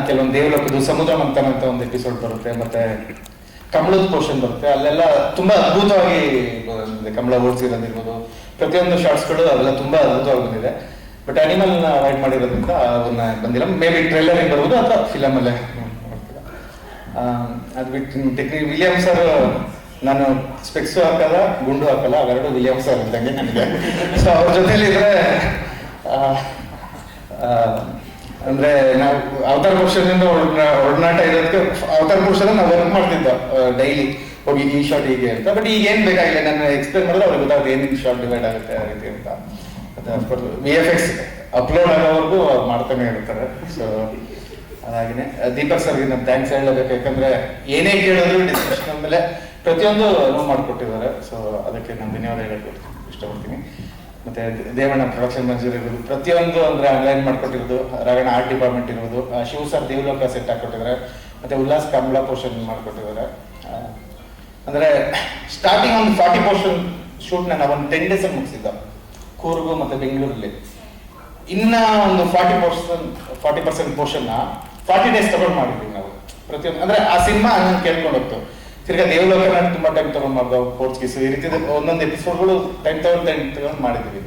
ಕೆಲವೊಂದು ದೇವಲೋಕದ್ದು ಸಮುದ್ರ ಮಂಥನ ಅಂತ ಒಂದು ಎಪಿಸೋಡ್ ಬರುತ್ತೆ, ಮತ್ತೆ ಕಮಲದ ಪೋರ್ಷನ್ ಬರುತ್ತೆ. ಅಲ್ಲೆಲ್ಲ ತುಂಬಾ ಅದ್ಭುತವಾಗಿ ಬಂದಿದೆ. ಕಮಲ ಓಡಿಸಿರೋದಿರ್ಬೋದು, ಪ್ರತಿಯೊಂದು ಶಾರ್ಟ್ಸ್ಗಳು ಅವೆಲ್ಲ ತುಂಬಾ ಅದ್ಭುತವಾಗಿ ಬಂದಿದೆ. ಬಟ್ ಅನಿಮಲ್ ಅವಾಯ್ಡ್ ಮಾಡಿರೋದ್ರಿಂದ ಅವನ್ನ ಬಂದಿಲ್ಲ. ಮೇ ಬಿ ಟ್ರೈಲರ್ ಬರ್ಬೋದು ಅಥವಾ ಫಿಲಮ್ ಅಲ್ಲೇ ಅದು ಬಿಟ್ಟು ವಿಲಿಯಮ್ ಸರ್, ನಾನು ಸ್ಪೆಕ್ಸು ಹಾಕಲ್ಲ, ಗುಂಡು ಹಾಕಲ್ಲ, ಅವೆರಡು ವಿಲಿಯಮ್ ಸರ್ ಇದ್ದಂಗೆ ನನಗೆ. ಸೊ ಅವ್ರ ಜೊತೆಲಿ ಇದ್ರೆ ಅಂದ್ರೆ ನಾವು ಅವತಾರ ಪುರುಷದಿಂದ ಒಡನಾಟ ಇರೋದಕ್ಕೆ ಅವತಾರ ಪುರುಷದ ನಾವು ವರ್ಕ್ ಮಾಡ್ತಿದ್ದೋ ಡೈಲಿ ಹೋಗಿ ಈ ಶಾರ್ಟ್ ಹೀಗೆ ಅಂತ. ಬಟ್ ಈಗ ಏನ್ ಬೇಕಾಗಿಲ್ಲ, ನಾನು ಎಕ್ಸ್ಪ್ಲೇನ್ ಮಾಡಿದ್ರೆ ಅವ್ರಿಗೆ ಗೊತ್ತಾಗುತ್ತೆ ಏನೇನು ಶಾರ್ಟ್ ಡಿವೈಡ್ ಆಗುತ್ತೆ ಆ ರೀತಿ ಅಂತ. ಮತ್ತೆ ಅಫ್ಕೋರ್ಸ್ VFX ಅಪ್ಲೋಡ್ ಆಗೋವರೆಗೂ ಮಾಡ್ತಾನೆ ಇರ್ತಾರೆ. ಸೊ ಅದಾಗಿನೇ ದೀಪಕ್ ಸರ್ಗೆ ನಾನು ಥ್ಯಾಂಕ್ಸ್ ಹೇಳಬೇಕು. ಯಾಕಂದ್ರೆ ಏನೇ ಕೇಳಿದ್ರು ಡಿಸ್ಕಷನ್ ಮೇಲೆ ಪ್ರತಿಯೊಂದು ಅನುವು ಮಾಡಿಕೊಟ್ಟಿದ್ದಾರೆ. ಸೊ ಅದಕ್ಕೆ ನಾನು ಧನ್ಯವಾದ ಹೇಳಕ್ಕೆ ಇಷ್ಟಪಡ್ತೀನಿ. ಮತ್ತೆ ದೇವಣ್ಣ ಪ್ರೊಡಕ್ಷನ್ ಮ್ಯಾನೇಜರ್ ಇರ್ಬೋದು, ಪ್ರತಿಯೊಂದು ಅಂದ್ರೆ ಆನ್ಲೈನ್ ಮಾಡ್ಕೊಟ್ಟಿರೋದು, ರಾಗಣ ಆರ್ಟ್ ಡಿಪಾರ್ಟ್ಮೆಂಟ್ ಇರ್ಬೋದು, ಶಿವ ಸರ್ ದೇವಲೋಕ ಸೆಟ್ ಹಾಕೊಟ್ಟಿದ್ದಾರೆ, ಮತ್ತೆ ಉಲ್ಲಾಸ್ ಕಮಲಾ ಪೋರ್ಷನ್ ಮಾಡ್ಕೊಟ್ಟಿದ್ದಾರೆ. ಅಂದ್ರೆ ಸ್ಟಾರ್ಟಿಂಗ್ ಒಂದು 40 ಪೋರ್ಷನ್ ಶೂಟ್ ನಾವು ಒಂದು 10 days ಅಲ್ಲಿ ಮುಗಿಸಿದ್ದ ಕೂರ್ಗು ಮತ್ತೆ ಬೆಂಗಳೂರಲ್ಲಿ. ಇನ್ನ ಒಂದು 40% ಪೋರ್ಷನ್ 40 days ತಗೊಂಡು ಮಾಡಿದ್ವಿ ನಾವು ಪ್ರತಿಯೊಂದು. ಅಂದ್ರೆ ಆ ಸಿನಿಮಾ ಹಂಗೆ ಕೇಳ್ಕೊಂಡು ಹೋಗ್ತು. ತಿರ್ಗಾ ದೇವಲೋಕ ತುಂಬಾ ಟೈಮ್ ತಗೊಂಡ್ ಮಾಡ್ದವು, ಫೋರ್ಸ್ ಗೀಸು ಈ ರೀತಿ ಒಂದೊಂದು ಎಪಿಸೋಡ್ಗಳು ಟೈಮ್ ತಗೊಂಡು ಮಾಡಿದ್ವಿ.